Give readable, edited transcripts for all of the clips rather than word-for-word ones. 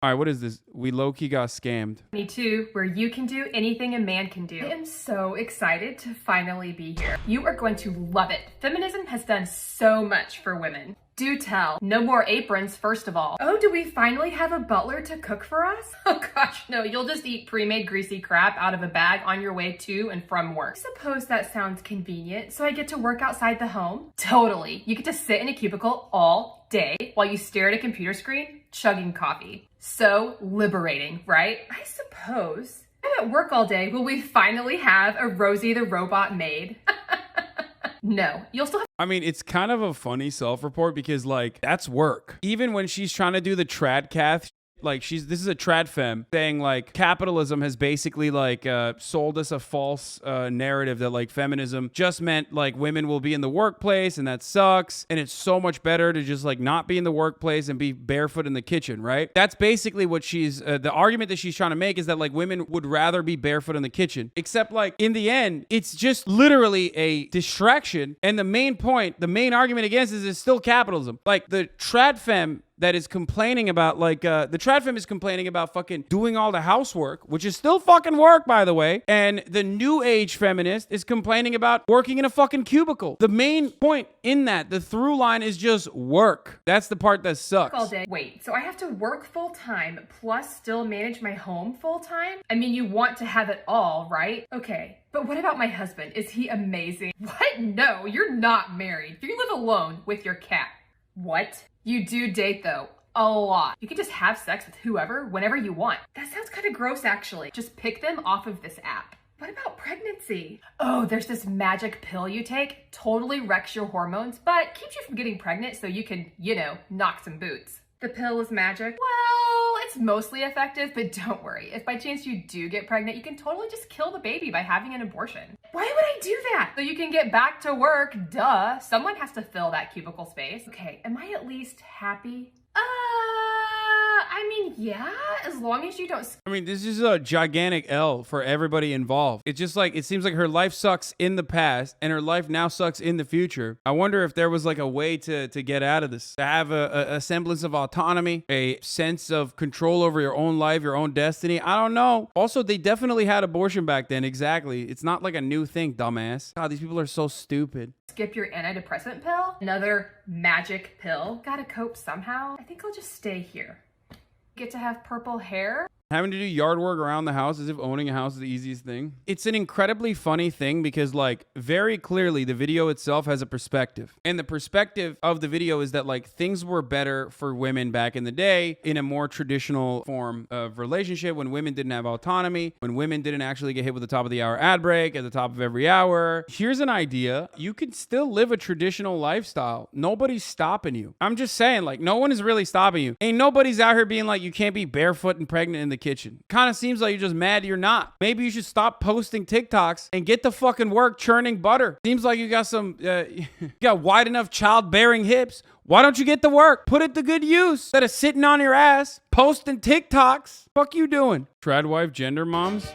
All right, what is this? We low-key got scammed. Me too, where you can do anything a man can do. I am so excited to finally be here. You are going to love it. Feminism has done so much for women. Do tell. No more aprons, first of all. Oh, do we finally have a butler to cook for us? Oh gosh, no, you'll just eat pre-made greasy crap out of a bag on your way to and from work. I suppose that sounds convenient, so I get to work outside the home? Totally. You get to sit in a cubicle all day while you stare at a computer screen, chugging coffee. So liberating, right? I suppose. I'm at work all day. Will we finally have a Rosie the Robot maid? No, you'll still have. I mean, it's kind of a funny self-report because, like, that's work. Even when she's trying to do the tradcath, like, this is a trad femme saying, like, capitalism has basically, like, sold us a false narrative that, like, feminism just meant, like, women will be in the workplace and that sucks. And it's so much better to just, like, not be in the workplace and be barefoot in the kitchen, right? That's basically what the argument that she's trying to make is that, like, women would rather be barefoot in the kitchen. Except, like, in the end, it's just literally a distraction. And the main point, the main argument against is still capitalism. Like, the trad femme that is complaining about, like, the trad femme is complaining about fucking doing all the housework, which is still fucking work, by the way. And the new age feminist is complaining about working in a fucking cubicle. The main point in that, the through line is just work. That's the part that sucks. All day. Wait, so I have to work full time plus still manage my home full time? I mean, you want to have it all, right? Okay. But what about my husband? Is he amazing? What? No, you're not married. You live alone with your cat. What? You do date though, a lot. You can just have sex with whoever, whenever you want. That sounds kind of gross actually. Just pick them off of this app. What about pregnancy? Oh, there's this magic pill you take, totally wrecks your hormones, but keeps you from getting pregnant so you can, you know, knock some boots. The pill is magic? Well, it's mostly effective, but don't worry. If by chance you do get pregnant, you can totally just kill the baby by having an abortion. Why would I do that? So you can get back to work, duh. Someone has to fill that cubicle space. Okay, am I at least happy? I mean, yeah, as long as you don't. I mean, this is a gigantic L for everybody involved. It's just like, it seems like her life sucks in the past and her life now sucks in the future. I wonder if there was like a way to get out of this, to have a semblance of autonomy, a sense of control over your own life, your own destiny. I don't know. Also, they definitely had abortion back then. Exactly. It's not like a new thing, dumbass. God, these people are so stupid. Skip your antidepressant pill? Another magic pill? Gotta cope somehow? I think I'll just stay here. Get to have purple hair? Having to do yard work around the house as if owning a house is the easiest thing. It's an incredibly funny thing because, like, very clearly the video itself has a perspective. And the perspective of the video is that, like, things were better for women back in the day in a more traditional form of relationship, when women didn't have autonomy, when women didn't actually get hit with the top of the hour ad break at the top of every hour. Here's an idea. You can still live a traditional lifestyle. Nobody's stopping you. I'm just saying, like, no one is really stopping you. Ain't nobody's out here being like, you can't be barefoot and pregnant in the kitchen. Kind of seems like you're just mad you're not. Maybe you should stop posting TikToks and get the fucking work churning butter. Seems like you got some, you got wide enough childbearing hips. Why don't you get to work? Put it to good use. Instead of sitting on your ass, posting TikToks. Fuck you doing? Trad wife gender moms?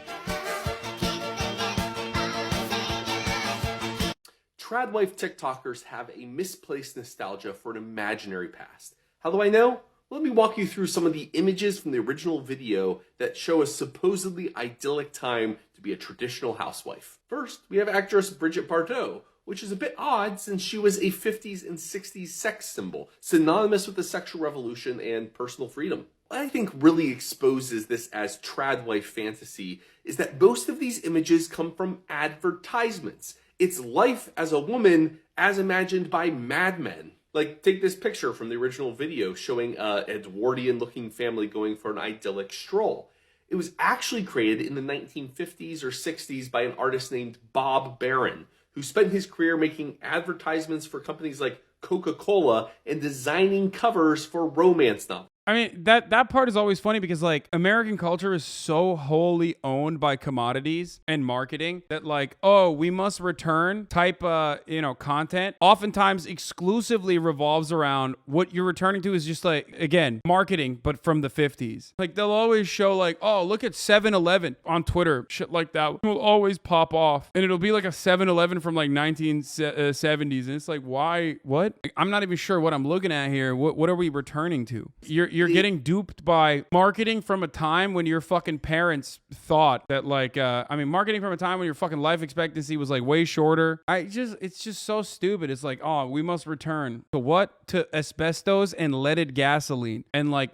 Trad wife TikTokers have a misplaced nostalgia for an imaginary past. How do I know? Let me walk you through some of the images from the original video that show a supposedly idyllic time to be a traditional housewife. First, we have actress Brigitte Bardot, which is a bit odd since she was a 50s and 60s sex symbol, synonymous with the sexual revolution and personal freedom. What I think really exposes this as trad wife fantasy is that most of these images come from advertisements. It's life as a woman as imagined by Mad Men. Like, take this picture from the original video showing a Edwardian-looking family going for an idyllic stroll. It was actually created in the 1950s or 60s by an artist named Bob Barron, who spent his career making advertisements for companies like Coca-Cola and designing covers for romance novels. I mean, that part is always funny because, like, American culture is so wholly owned by commodities and marketing that, like, oh, we must return type, content oftentimes exclusively revolves around what you're returning to is just, like, again, marketing, but from the 50s. Like, they'll always show, like, oh, look at 7-Eleven on Twitter. Shit like that will always pop off. And it'll be like a 7-Eleven from, like, 1970s. And it's like, why? What? I'm not even sure what I'm looking at here. What are we returning to? You're you're getting duped by marketing from a time when your fucking parents thought that like, marketing from a time when your fucking life expectancy was like way shorter. It's just so stupid. It's like, oh, we must return to what? To asbestos and leaded gasoline and like,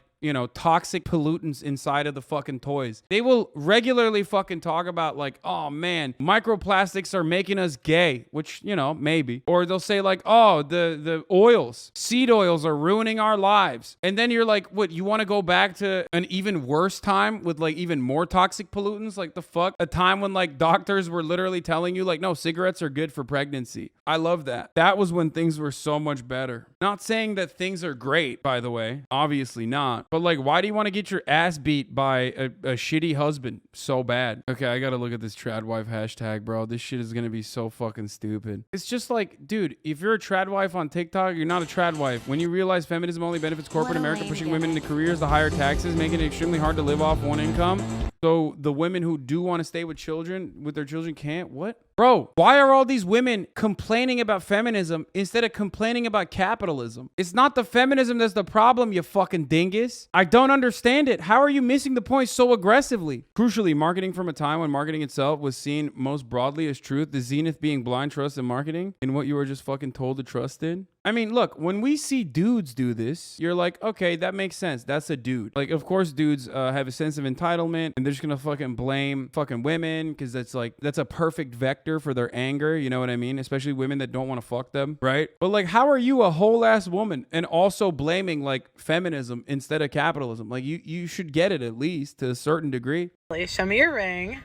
toxic pollutants inside of the fucking toys. They will regularly fucking talk about like, oh man, microplastics are making us gay, which, maybe. Or they'll say like, oh, the oils, seed oils are ruining our lives. And then you're like, what, you want to go back to an even worse time with like even more toxic pollutants? Like the fuck? A time when like doctors were literally telling you like, no, cigarettes are good for pregnancy. I love that. That was when things were so much better. Not saying that things are great, by the way. Obviously not. But like, why do you want to get your ass beat by a shitty husband so bad? Okay, I gotta look at this trad wife hashtag, bro. This shit is gonna be so fucking stupid. It's just like, dude, if you're a trad wife on TikTok, you're not a trad wife. When you realize feminism only benefits corporate America, pushing women into careers, the higher taxes, making it extremely hard to live off one income. So the women who do want to stay with their children can't? What? Bro, why are all these women complaining about feminism instead of complaining about capitalism? It's not the feminism that's the problem, you fucking dingus. I don't understand it. How are you missing the point so aggressively? Crucially, marketing from a time when marketing itself was seen most broadly as truth, the zenith being blind trust in marketing, in what you were just fucking told to trust in. I mean, look, when we see dudes do this, you're like, okay, that makes sense. That's a dude. Like, of course, dudes have a sense of entitlement and they're just gonna fucking blame fucking women because that's a perfect vector for their anger. You know what I mean? Especially women that don't want to fuck them, right? But like, how are you a whole ass woman and also blaming like feminism instead of capitalism? Like, you should get it at least to a certain degree. Show me your ring.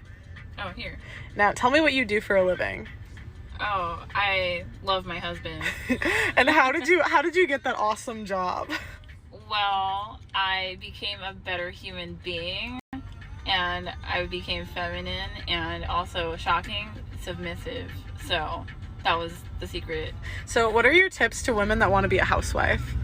Oh, here. Now, tell me what you do for a living. Oh, I love my husband. And how did you get that awesome job? Well, I became a better human being, and I became feminine and also shocking, submissive. So that was the secret. So what are your tips to women that want to be a housewife?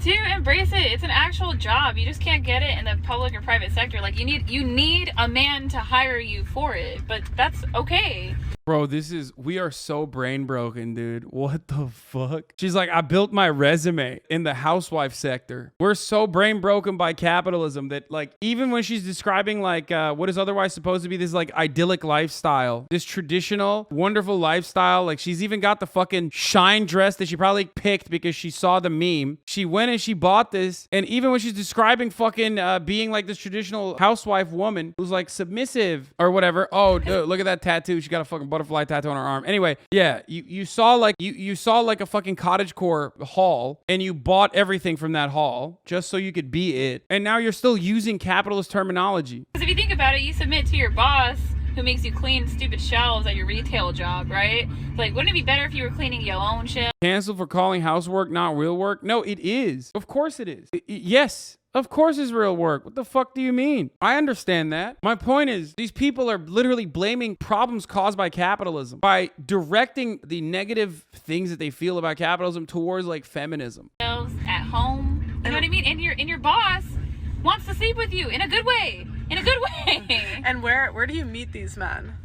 To embrace it. It's an actual job. You just can't get it in the public or private sector. Like you need a man to hire you for it, but that's okay. Bro, we are so brain broken, dude. What the fuck? She's like, I built my resume in the housewife sector. We're so brain broken by capitalism that like, even when she's describing like what is otherwise supposed to be this like idyllic lifestyle, this traditional, wonderful lifestyle, like she's even got the fucking shine dress that she probably picked because she saw the meme. She went and she bought this. And even when she's describing fucking being like this traditional housewife woman who's like submissive or whatever. Oh, look at that tattoo. She got a fucking butterfly tattoo on her arm. Anyway, yeah, you saw like you saw like a fucking cottagecore haul and you bought everything from that haul just so you could be it. And now you're still using capitalist terminology. Because if you think about it, you submit to your boss who makes you clean stupid shelves at your retail job, right? Like, wouldn't it be better if you were cleaning your own shelves? Canceled for calling housework not real work? No, it is. Of course it is. Yes. Of course it's real work. What the fuck do you mean? I understand that. My point is, these people are literally blaming problems caused by capitalism by directing the negative things that they feel about capitalism towards like feminism. At home, you know what I mean? And your boss wants to sleep with you in a good way. In a good way. And where do you meet these men?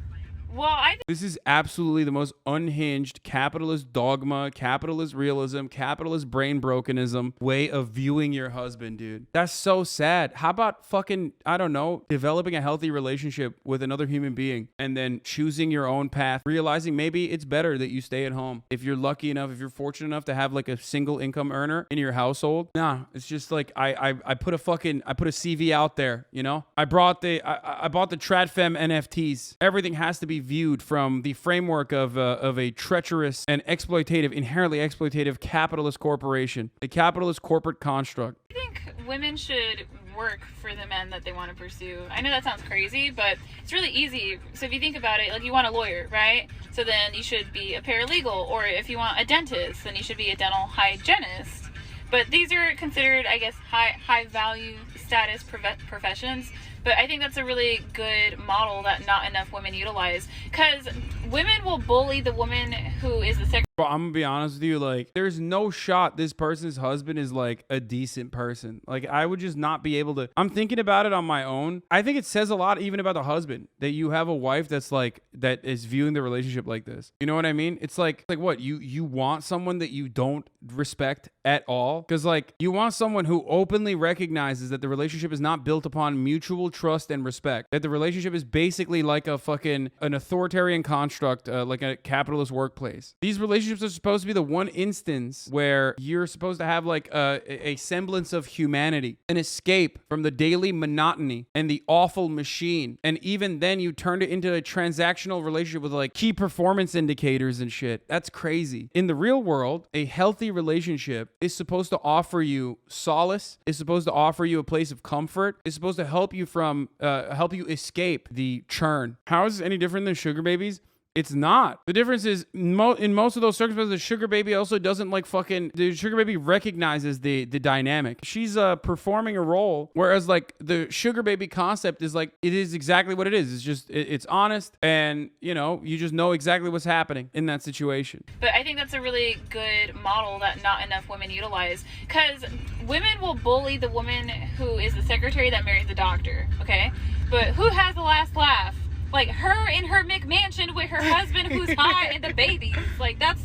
Well, this is absolutely the most unhinged capitalist dogma, capitalist realism, capitalist brain brokenism way of viewing your husband, dude. That's so sad. How about fucking, I don't know, developing a healthy relationship with another human being and then choosing your own path, realizing maybe it's better that you stay at home. If you're lucky enough, if you're fortunate enough to have like a single income earner in your household, nah, it's just like I put a CV out there, you know? I bought the TradFem NFTs. Everything has to be viewed from the framework of a treacherous and inherently exploitative capitalist corporation, a capitalist corporate construct. I think women should work for the men that they want to pursue. I know that sounds crazy, but it's really easy. So if you think about it, like you want a lawyer, right? So then you should be a paralegal, or if you want a dentist, then you should be a dental hygienist. But these are considered, I guess, high value status professions. But I think that's a really good model that not enough women utilize, because women will bully the woman who is the secretary. Bro, I'm gonna be honest with you, like, there's no shot this person's husband is like a decent person. Like, I would just not be able to. I'm thinking about it on my own. I think it says a lot even about the husband that you have a wife that's like, that is viewing the relationship like this. You know what I mean? It's like what, you want someone that you don't respect at all? Because like, you want someone who openly recognizes that the relationship is not built upon mutual trust and respect, that the relationship is basically like a fucking an authoritarian construct, like a capitalist workplace. These relationships are supposed to be the one instance where you're supposed to have like a semblance of humanity, an escape from the daily monotony and the awful machine. And even then you turned it into a transactional relationship with like key performance indicators and shit. That's crazy. In the real world, a healthy relationship is supposed to offer you solace, is supposed to offer you a place of comfort, is supposed to help you from help you escape the churn. How is this any different than sugar babies? It's not. The difference is in most of those circumstances, the sugar baby also doesn't like fucking, the sugar baby recognizes the dynamic. She's performing a role, whereas like the sugar baby concept is like, it is exactly what it is. It's just, it's honest, and you know, you just know exactly what's happening in that situation. But I think that's a really good model that not enough women utilize, because women will bully the woman who is the secretary that marries the doctor, okay? But who has the last laugh? Like her in her McMansion with her husband who's high and the babies. Like that's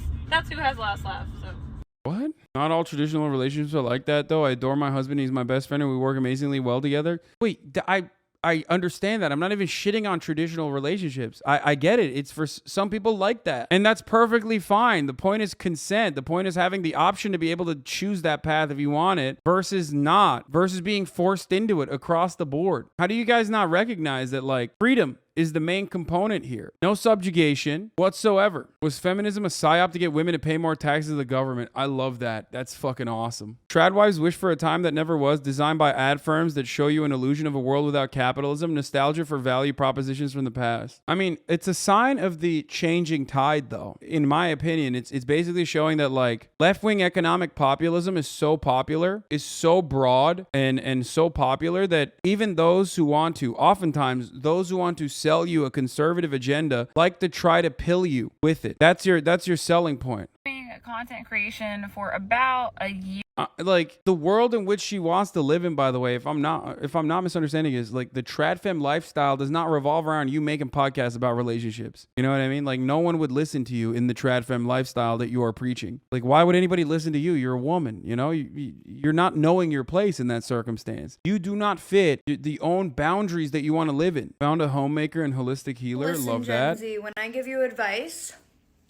who has the last laugh. So What? Not all traditional relationships are like that, though. I adore my husband. He's my best friend, and we work amazingly well together. Wait, I understand that. I'm not even shitting on traditional relationships. I get it. It's for some people like that. And that's perfectly fine. The point is consent. The point is having the option to be able to choose that path if you want it versus not, versus being forced into it across the board. How do you guys not recognize that like freedom is the main component here? No subjugation whatsoever. Was feminism a psyop to get women to pay more taxes to the government? I love that. That's fucking awesome. Tradwives wish for a time that never was, designed by ad firms that show you an illusion of a world without capitalism, nostalgia for value propositions from the past. I mean, it's a sign of the changing tide, though. In my opinion, it's basically showing that like left-wing economic populism is so popular, is so broad and so popular that even those who want to, oftentimes those who want to sell you a conservative agenda like to try to pill you with it. That's your selling point. content creation for about a year. Like the world in which she wants to live in, by the way, if I'm not misunderstanding, is like the trad femme lifestyle does not revolve around you making podcasts about relationships. You know what I mean? Like no one would listen to you in the trad femme lifestyle that you are preaching. Like why would anybody listen to you? You're a woman, you know, you're not knowing your place in that circumstance. You do not fit the own boundaries that you want to live in. Found a homemaker and holistic healer. Listen, Love Gen that. Z, when I give you advice,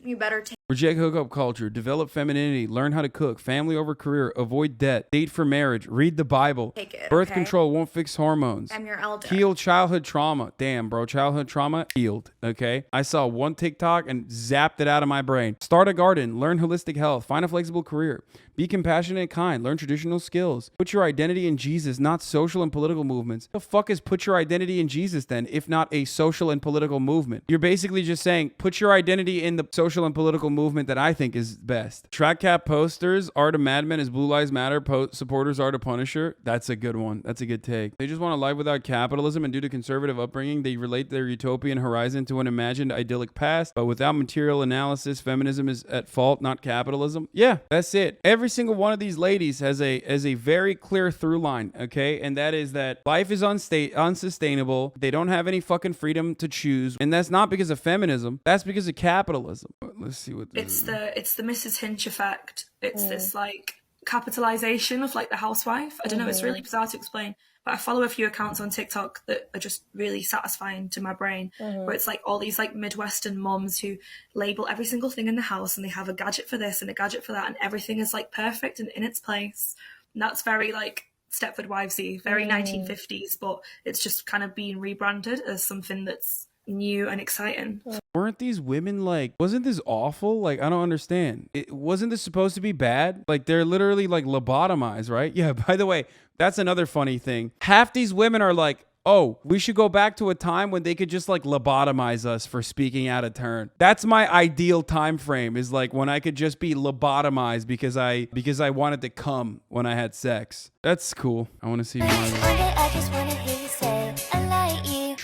you better take. Reject hookup culture, develop femininity, learn how to cook, family over career, avoid debt, date for marriage, read the Bible. Take it, Birth okay? control won't fix hormones. I'm your elder. Heal childhood trauma. Damn, bro, childhood trauma healed, okay? I saw one TikTok and zapped it out of my brain. Start a garden, learn holistic health, find a flexible career, be compassionate and kind, learn traditional skills. Put your identity in Jesus, not social and political movements. The fuck is put your identity in Jesus then, if not a social and political movement? You're basically just saying, put your identity in the social and political movement that I think is best. Track cap posters are to madmen as Blue Lives Matter supporters are to Punisher. That's a good one. That's a good take. They just want a life without capitalism, and due to conservative upbringing, they relate their utopian horizon to an imagined idyllic past, but without material analysis, feminism is at fault, not capitalism. Yeah, that's it. Every single one of these ladies has a very clear through line, okay? And that is that life is unsustainable. They don't have any fucking freedom to choose. And that's not because of feminism. That's because of capitalism. Let's see what this is. It's the Mrs. Hinch effect. It's this like capitalization of like the housewife. I don't know, it's really bizarre to explain. But I follow a few accounts on TikTok that are just really satisfying to my brain, where it's like all these like Midwestern moms who label every single thing in the house, and they have a gadget for this and a gadget for that, and everything is like perfect and in its place. And that's very like Stepford Wivesy, very 1950s, but it's just kind of being rebranded as something that's new and exciting. Weren't these women like, wasn't this awful? Like, I don't understand. Wasn't this supposed to be bad? Like, they're literally like lobotomized, right? Yeah, by the way, that's another funny thing. Half these women are like, oh, we should go back to a time when they could just like lobotomize us for speaking out of turn. That's my ideal time frame, is like when I could just be lobotomized because I wanted to come when I had sex. That's cool. I want to see more of that. I just wanna hear you say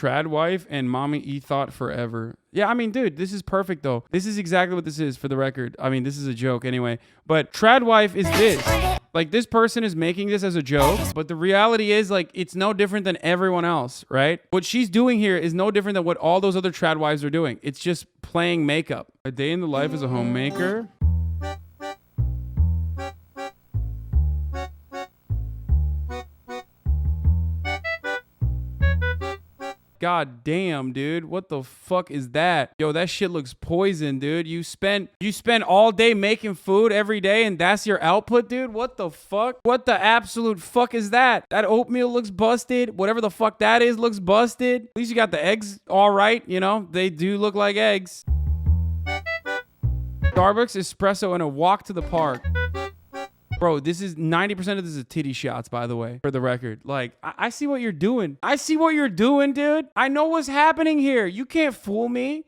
trad wife and mommy ethot forever. Yeah, I mean, dude, this is perfect though. This is exactly what this is, for the record. I mean, this is a joke anyway. But trad wife is this. Like, this person is making this as a joke, but the reality is, like, it's no different than everyone else, right? What she's doing here is no different than what all those other trad wives are doing. It's just playing makeup. A day in the life as a homemaker. God damn, dude. What the fuck is that? Yo, that shit looks poison, dude. You spend all day making food every day and that's your output, dude? What the fuck? What the absolute fuck is that? That oatmeal looks busted. Whatever the fuck that is looks busted. At least you got the eggs all right, you know? They do look like eggs. Starbucks espresso and a walk to the park. Bro, this is 90% of this is titty shots, by the way, for the record. Like, I see what you're doing. I see what you're doing, dude. I know what's happening here. You can't fool me.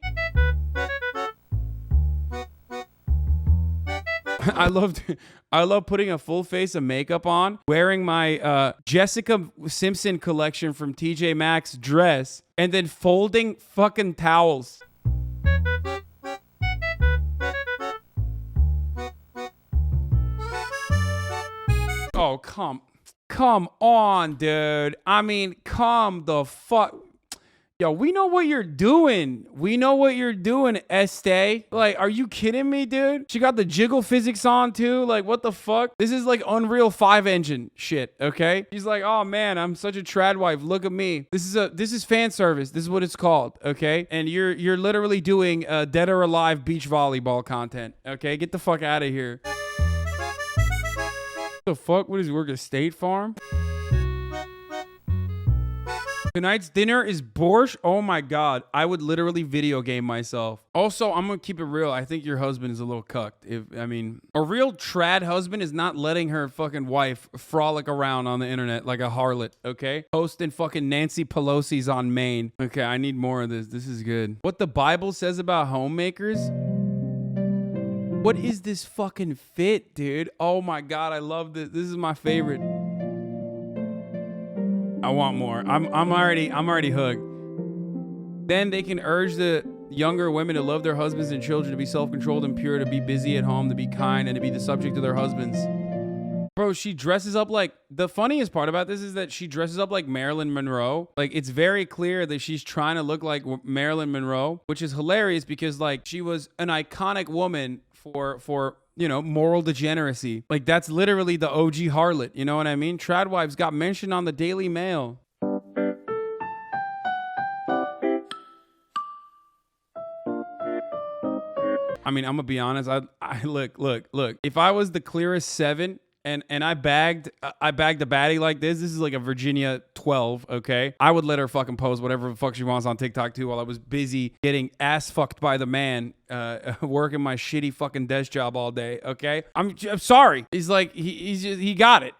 I love putting a full face of makeup on, wearing my Jessica Simpson collection from TJ Maxx dress, and then folding fucking towels. Oh, come on, dude. I mean, come the fuck. Yo, we know what you're doing. We know what you're doing, Estee. Like, are you kidding me, dude? She got the jiggle physics on, too. Like, what the fuck? This is like Unreal 5 engine shit, okay? She's like, oh, man, I'm such a trad wife. Look at me. This is fan service. This is what it's called, okay? And you're literally doing dead or alive beach volleyball content, okay? Get the fuck out of here. The fuck? What does he work at State Farm? Tonight's dinner is borscht. Oh my god. I would literally video game myself. Also, I'm gonna keep it real. I think your husband is a little cucked. I mean, a real trad husband is not letting her fucking wife frolic around on the internet like a harlot, okay? Posting fucking Nancy Pelosi's on Maine. Okay, I need more of this. This is good. What the Bible says about homemakers? What is this fucking fit, dude? Oh my god, I love this. This is my favorite. I want more. I'm already hooked. Then they can urge the younger women to love their husbands and children, to be self-controlled and pure, to be busy at home, to be kind, and to be the subject of their husbands. Bro, she dresses up like... The funniest part about this is that she dresses up like Marilyn Monroe. Like, it's very clear that she's trying to look like Marilyn Monroe, which is hilarious because, like, she was an iconic woman for you know, moral degeneracy. Like, that's literally the OG harlot. You know what I mean? Trad wives got mentioned on the Daily Mail. I mean, I'm gonna be honest. I look. If I was the clearest 7 and I bagged a baddie like this is like a Virginia 12, okay? I would let her fucking post whatever the fuck she wants on TikTok too, while I was busy getting ass fucked by the man, working my shitty fucking desk job all day, okay? I'm sorry. He's like, he got it.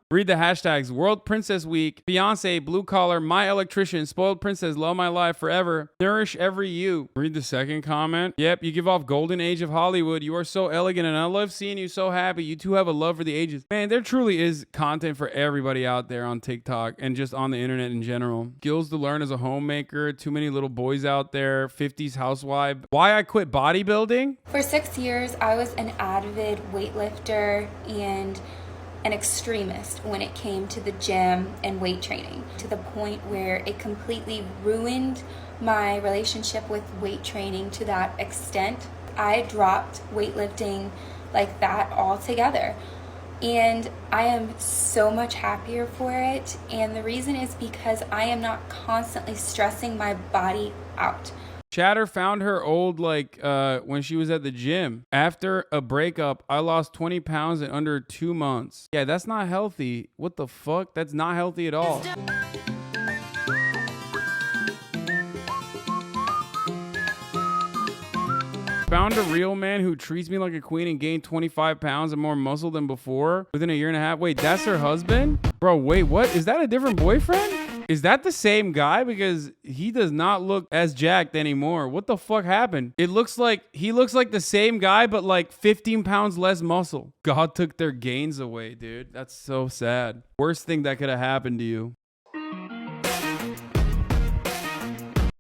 Read the hashtags: World Princess Week, Beyonce, Blue Collar, My Electrician, Spoiled Princess, Love My Life Forever, Nourish Every You. Read the second comment. Yep, you give off Golden Age of Hollywood. You are so elegant and I love seeing you so happy. You two have a love for the ages. Man, there truly is content for everybody out there on TikTok and just on the internet in general. Skills to learn as a homemaker. Too many little boys out there. 50s housewife. Why I quit bodybuilding? For 6 years, I was an avid weightlifter and an extremist when it came to the gym and weight training, to the point where it completely ruined my relationship with weight training to that extent. I dropped weightlifting like that altogether. And I am so much happier for it. And the reason is because I am not constantly stressing my body out. Chatter found her old, like, when she was at the gym. After a breakup, I lost 20 pounds in under 2 months. Yeah, that's not healthy. What the fuck? That's not healthy at all. Found a real man who treats me like a queen and gained 25 pounds and more muscle than before within a year and a half. Wait, that's her husband? Bro, wait, what? Is that a different boyfriend? Is that the same guy? Because he does not look as jacked anymore. What the fuck happened? It looks like he looks like the same guy, but like 15 pounds less muscle. God took their gains away, dude. That's so sad. Worst thing that could have happened to you.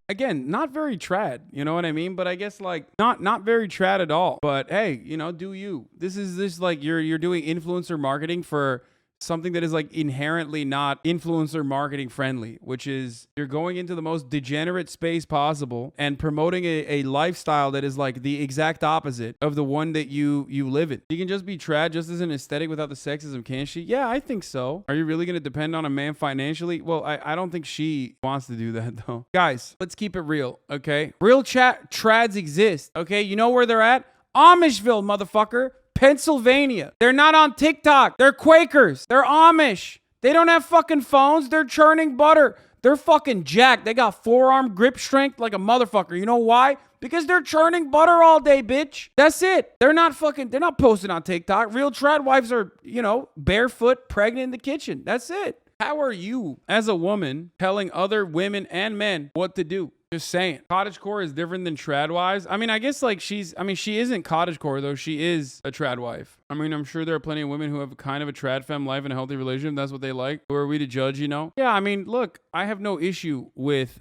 Again, not very trad, you know what I mean? But I guess like not very trad at all. But hey, you know, do you. This like you're doing influencer marketing for something that is like inherently not influencer marketing friendly, which is you're going into the most degenerate space possible and promoting a lifestyle that is like the exact opposite of the one that you live in. You can just be trad just as an aesthetic without the sexism, can't she? Yeah, I think so. Are you really going to depend on a man financially? Well, I don't think she wants to do that though. Guys, let's keep it real, okay? Real trads exist, okay? You know where they're at? Amishville, motherfucker. Pennsylvania. They're not on TikTok. They're Quakers. They're Amish. They don't have fucking phones. They're churning butter. They're fucking jacked. They got forearm grip strength like a motherfucker. You know why? Because they're churning butter all day, bitch. That's it. They're not posting on TikTok. Real trad wives are, you know, barefoot, pregnant in the kitchen. That's it. How are you, as a woman, telling other women and men what to do? Just saying. Cottagecore is different than trad wives. I mean, I guess like she isn't cottagecore though. She is a trad wife. I mean, I'm sure there are plenty of women who have kind of a trad femme life and a healthy relationship. That's what they like. Who are we to judge, you know? Yeah, I mean, look, I have no issue with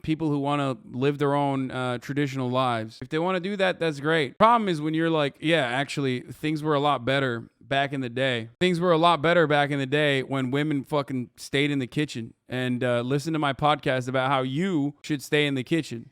people who want to live their own traditional lives. If they want to do that, that's great. Problem is when you're like, yeah, actually, things were a lot better back in the day. Things were a lot better back in the day when women fucking stayed in the kitchen and listen to my podcast about how you should stay in the kitchen.